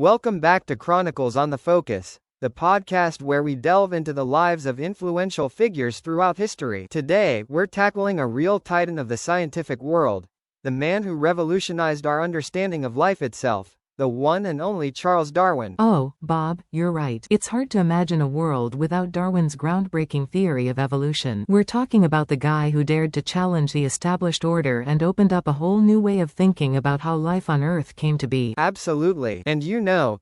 Welcome back to Chronicles on the Focus, the podcast where we delve into the lives of influential figures throughout history. Today, we're tackling a real titan of the scientific world, the man who revolutionized our understanding of life itself, the one and only Charles Darwin. Oh, Bob, you're right. It's hard to imagine a world without Darwin's groundbreaking theory of evolution. We're talking about the guy who dared to challenge the established order and opened up a whole new way of thinking about how life on Earth came to be. Absolutely. And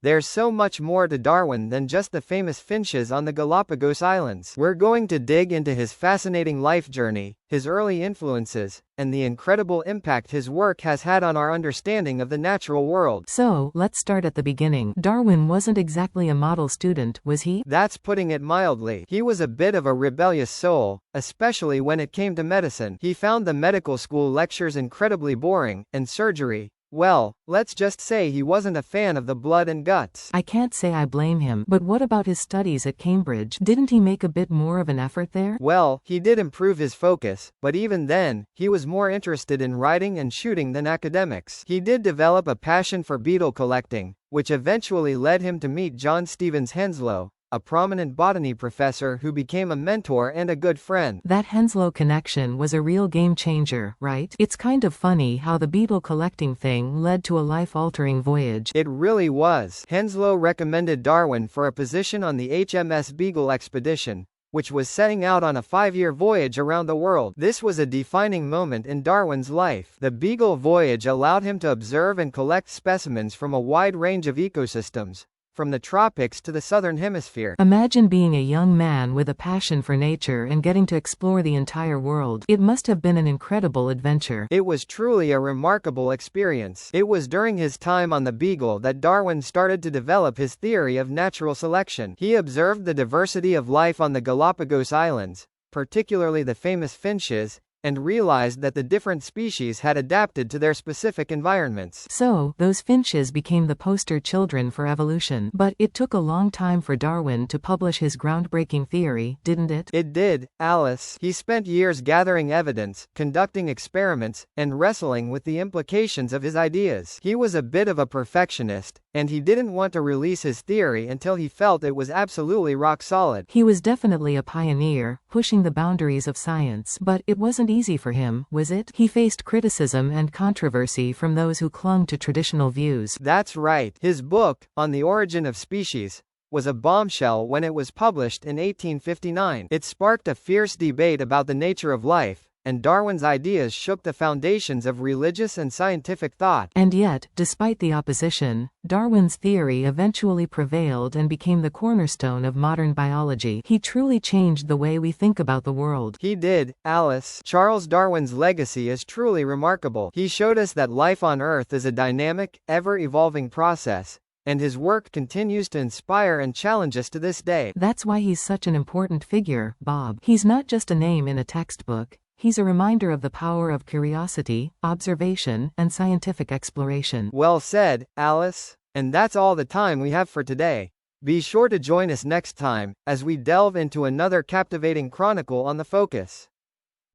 there's so much more to Darwin than just the famous finches on the Galapagos Islands. We're going to dig into his fascinating life journey, his early influences, and the incredible impact his work has had on our understanding of the natural world. So, let's start at the beginning. Darwin wasn't exactly a model student, was he? That's putting it mildly. He was a bit of a rebellious soul, especially when it came to medicine. He found the medical school lectures incredibly boring, and surgery, well, let's just say he wasn't a fan of the blood and guts. I can't say I blame him, but what about his studies at Cambridge? Didn't he make a bit more of an effort there? Well, he did improve his focus, but even then, he was more interested in writing and shooting than academics. He did develop a passion for beetle collecting, which eventually led him to meet John Stevens Henslow, a prominent botany professor who became a mentor and a good friend. That Henslow connection was a real game changer, right? It's kind of funny how the beetle collecting thing led to a life-altering voyage. It really was. Henslow recommended Darwin for a position on the HMS Beagle expedition, which was setting out on a 5-year voyage around the world. This was a defining moment in Darwin's life. The Beagle voyage allowed him to observe and collect specimens from a wide range of ecosystems, from the tropics to the southern hemisphere. Imagine being a young man with a passion for nature and getting to explore the entire world. It must have been an incredible adventure. It was truly a remarkable experience. It was during his time on the Beagle that Darwin started to develop his theory of natural selection. He observed the diversity of life on the Galapagos Islands, particularly the famous finches, and realized that the different species had adapted to their specific environments. So, those finches became the poster children for evolution. But it took a long time for Darwin to publish his groundbreaking theory, didn't it? It did, Alice. He spent years gathering evidence, conducting experiments, and wrestling with the implications of his ideas. He was a bit of a perfectionist, and he didn't want to release his theory until he felt it was absolutely rock solid. He was definitely a pioneer, pushing the boundaries of science, but it wasn't easy for him, was it? He faced criticism and controversy from those who clung to traditional views. That's right. His book, On the Origin of Species, was a bombshell when it was published in 1859. It sparked a fierce debate about the nature of life, and Darwin's ideas shook the foundations of religious and scientific thought. And yet, despite the opposition, Darwin's theory eventually prevailed and became the cornerstone of modern biology. He truly changed the way we think about the world. He did, Alice. Charles Darwin's legacy is truly remarkable. He showed us that life on Earth is a dynamic, ever-evolving process, and his work continues to inspire and challenge us to this day. That's why he's such an important figure, Bob. He's not just a name in a textbook. He's a reminder of the power of curiosity, observation, and scientific exploration. Well said, Alice. And that's all the time we have for today. Be sure to join us next time, as we delve into another captivating chronicle on the Focus.